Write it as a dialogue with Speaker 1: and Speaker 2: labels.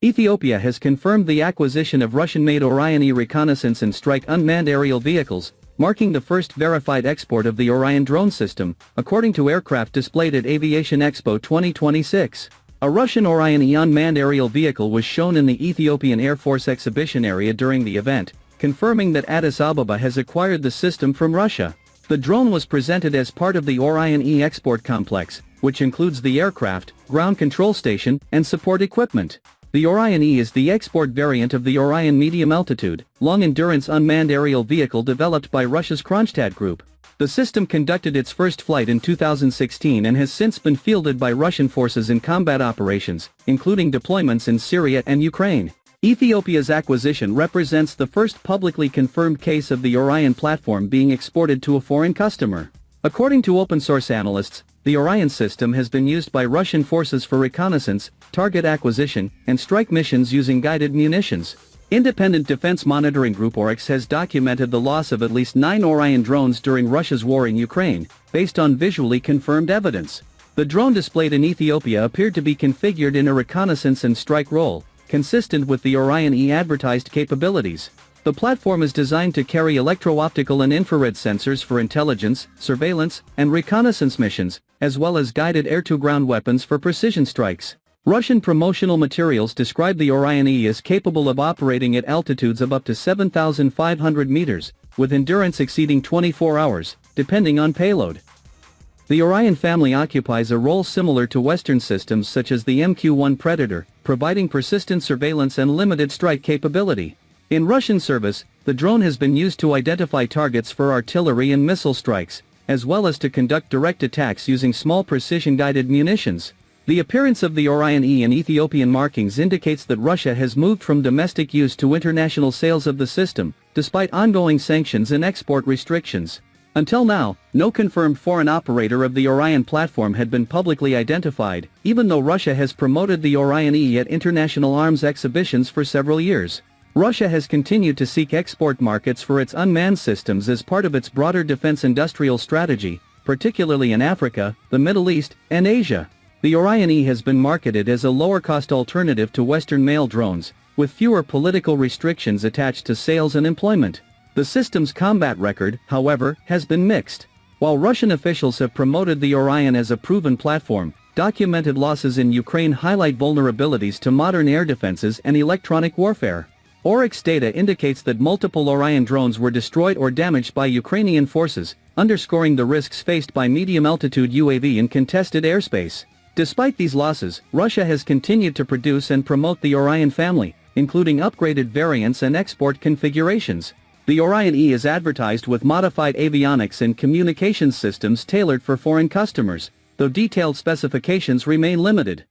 Speaker 1: Ethiopia has confirmed the acquisition of Russian-made Orion-E reconnaissance and strike unmanned aerial vehicles, marking the first verified export of the Orion drone system, according to aircraft displayed at Aviation Expo 2026. A Russian Orion-E unmanned aerial vehicle was shown in the Ethiopian Air Force exhibition area during the event, confirming that Addis Ababa has acquired the system from Russia. The drone was presented as part of the Orion-E export complex, which includes the aircraft, ground control station, and support equipment. The Orion-E is the export variant of the Orion medium-altitude, long-endurance unmanned aerial vehicle developed by Russia's Kronshtadt group. The system conducted its first flight in 2016 and has since been fielded by Russian forces in combat operations, including deployments in Syria and Ukraine. Ethiopia's acquisition represents the first publicly confirmed case of the Orion platform being exported to a foreign customer. According to open-source analysts, the Orion system has been used by Russian forces for reconnaissance, target acquisition, and strike missions using guided munitions. Independent Defense Monitoring Group ORIX has documented the loss of at least 9 Orion drones during Russia's war in Ukraine, based on visually confirmed evidence. The drone displayed in Ethiopia appeared to be configured in a reconnaissance and strike role, consistent with the Orion-E advertised capabilities. The platform is designed to carry electro-optical and infrared sensors for intelligence, surveillance, and reconnaissance missions, as well as guided air-to-ground weapons for precision strikes. Russian promotional materials describe the Orion-E as capable of operating at altitudes of up to 7,500 meters, with endurance exceeding 24 hours, depending on payload. The Orion family occupies a role similar to Western systems such as the MQ-1 Predator, providing persistent surveillance and limited strike capability. In Russian service, the drone has been used to identify targets for artillery and missile strikes, as well as to conduct direct attacks using small precision-guided munitions. The appearance of the Orion-E in Ethiopian markings indicates that Russia has moved from domestic use to international sales of the system, despite ongoing sanctions and export restrictions. Until now, no confirmed foreign operator of the Orion platform had been publicly identified, even though Russia has promoted the Orion-E at international arms exhibitions for several years. Russia has continued to seek export markets for its unmanned systems as part of its broader defense industrial strategy, particularly in Africa, the Middle East, and Asia. The Orion-E has been marketed as a lower-cost alternative to Western mail drones, with fewer political restrictions attached to sales and employment. The system's combat record, however, has been mixed. While Russian officials have promoted the Orion as a proven platform, documented losses in Ukraine highlight vulnerabilities to modern air defenses and electronic warfare. ORIX data indicates that multiple Orion drones were destroyed or damaged by Ukrainian forces, underscoring the risks faced by medium-altitude UAV in contested airspace. Despite these losses, Russia has continued to produce and promote the Orion family, including upgraded variants and export configurations. The Orion-E is advertised with modified avionics and communications systems tailored for foreign customers, though detailed specifications remain limited.